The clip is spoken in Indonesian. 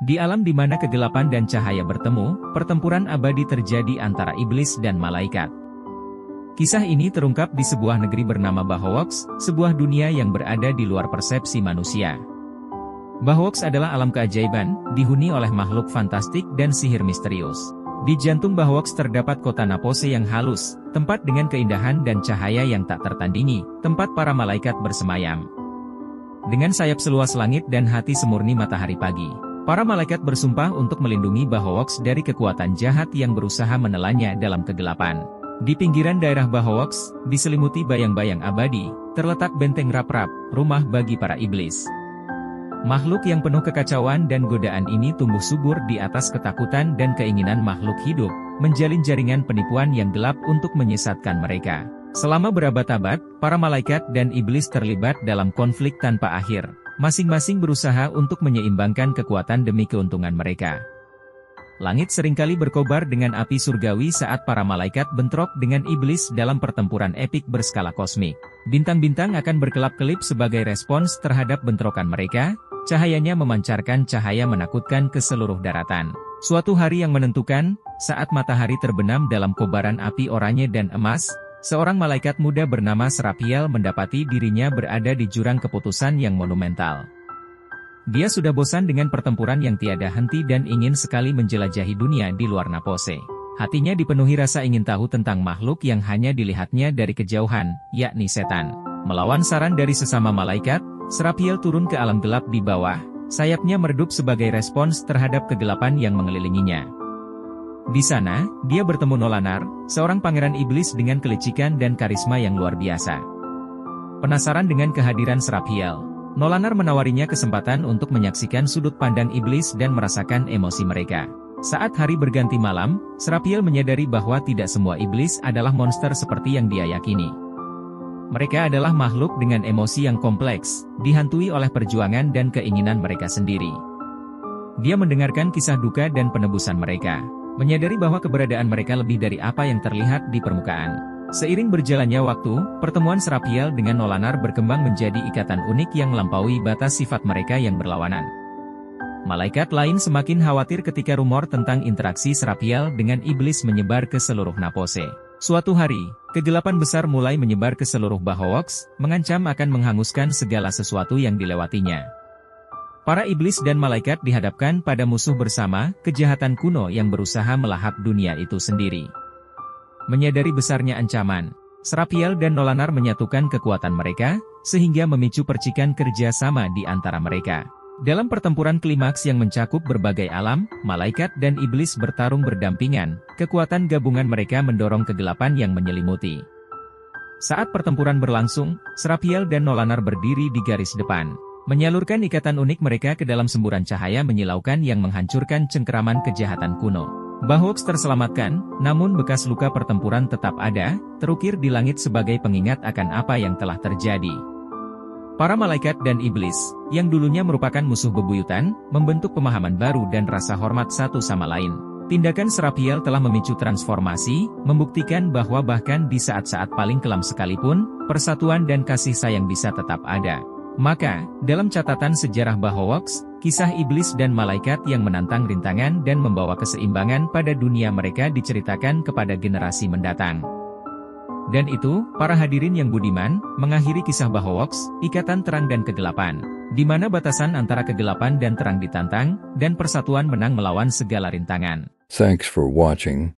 Di alam di mana kegelapan dan cahaya bertemu, pertempuran abadi terjadi antara iblis dan malaikat. Kisah ini terungkap di sebuah negeri bernama Bahowoks, sebuah dunia yang berada di luar persepsi manusia. Bahowoks adalah alam keajaiban, dihuni oleh makhluk fantastik dan sihir misterius. Di jantung Bahowoks terdapat kota Napose yang halus, tempat dengan keindahan dan cahaya yang tak tertandingi, tempat para malaikat bersemayam. Dengan sayap seluas langit dan hati semurni matahari pagi, para malaikat bersumpah untuk melindungi Bahowoks dari kekuatan jahat yang berusaha menelannya dalam kegelapan. Di pinggiran daerah Bahowoks, diselimuti bayang-bayang abadi, terletak benteng Rap-Rap, rumah bagi para iblis. Makhluk yang penuh kekacauan dan godaan ini tumbuh subur di atas ketakutan dan keinginan makhluk hidup, menjalin jaringan penipuan yang gelap untuk menyesatkan mereka. Selama berabad-abad, para malaikat dan iblis terlibat dalam konflik tanpa akhir. Masing-masing berusaha untuk menyeimbangkan kekuatan demi keuntungan mereka. Langit seringkali berkobar dengan api surgawi saat para malaikat bentrok dengan iblis dalam pertempuran epik berskala kosmik. Bintang-bintang akan berkelap-kelip sebagai respons terhadap bentrokan mereka, cahayanya memancarkan cahaya menakutkan ke seluruh daratan. Suatu hari yang menentukan, saat matahari terbenam dalam kobaran api oranye dan emas, seorang malaikat muda bernama Serapiel mendapati dirinya berada di jurang keputusan yang monumental. Dia sudah bosan dengan pertempuran yang tiada henti dan ingin sekali menjelajahi dunia di luar Napose. Hatinya dipenuhi rasa ingin tahu tentang makhluk yang hanya dilihatnya dari kejauhan, yakni setan. Melawan saran dari sesama malaikat, Serapiel turun ke alam gelap di bawah, sayapnya meredup sebagai respons terhadap kegelapan yang mengelilinginya. Di sana, dia bertemu Nolanar, seorang pangeran iblis dengan kelicikan dan karisma yang luar biasa. Penasaran dengan kehadiran Serapiel, Nolanar menawarinya kesempatan untuk menyaksikan sudut pandang iblis dan merasakan emosi mereka. Saat hari berganti malam, Serapiel menyadari bahwa tidak semua iblis adalah monster seperti yang dia yakini. Mereka adalah makhluk dengan emosi yang kompleks, dihantui oleh perjuangan dan keinginan mereka sendiri. Dia mendengarkan kisah duka dan penebusan mereka, menyadari bahwa keberadaan mereka lebih dari apa yang terlihat di permukaan. Seiring berjalannya waktu, pertemuan Serapiel dengan Nolanar berkembang menjadi ikatan unik yang melampaui batas sifat mereka yang berlawanan. Malaikat lain semakin khawatir ketika rumor tentang interaksi Serapiel dengan iblis menyebar ke seluruh Napose. Suatu hari, kegelapan besar mulai menyebar ke seluruh Bahowoks, mengancam akan menghanguskan segala sesuatu yang dilewatinya. Para iblis dan malaikat dihadapkan pada musuh bersama, kejahatan kuno yang berusaha melahap dunia itu sendiri. Menyadari besarnya ancaman, Serapiel dan Nolanar menyatukan kekuatan mereka, sehingga memicu percikan kerja sama di antara mereka. Dalam pertempuran klimaks yang mencakup berbagai alam, malaikat dan iblis bertarung berdampingan, kekuatan gabungan mereka mendorong kegelapan yang menyelimuti. Saat pertempuran berlangsung, Serapiel dan Nolanar berdiri di garis depan, menyalurkan ikatan unik mereka ke dalam semburan cahaya menyilaukan yang menghancurkan cengkeraman kejahatan kuno. Bahowoks terselamatkan, namun bekas luka pertempuran tetap ada, terukir di langit sebagai pengingat akan apa yang telah terjadi. Para malaikat dan iblis, yang dulunya merupakan musuh bebuyutan, membentuk pemahaman baru dan rasa hormat satu sama lain. Tindakan Serapiel telah memicu transformasi, membuktikan bahwa bahkan di saat-saat paling kelam sekalipun, persatuan dan kasih sayang bisa tetap ada. Maka, dalam catatan sejarah Bahowoks, kisah iblis dan malaikat yang menantang rintangan dan membawa keseimbangan pada dunia mereka diceritakan kepada generasi mendatang. Dan itu, para hadirin yang budiman, mengakhiri kisah Bahowoks, ikatan terang dan kegelapan, di mana batasan antara kegelapan dan terang ditantang, dan persatuan menang melawan segala rintangan. Thanks for watching.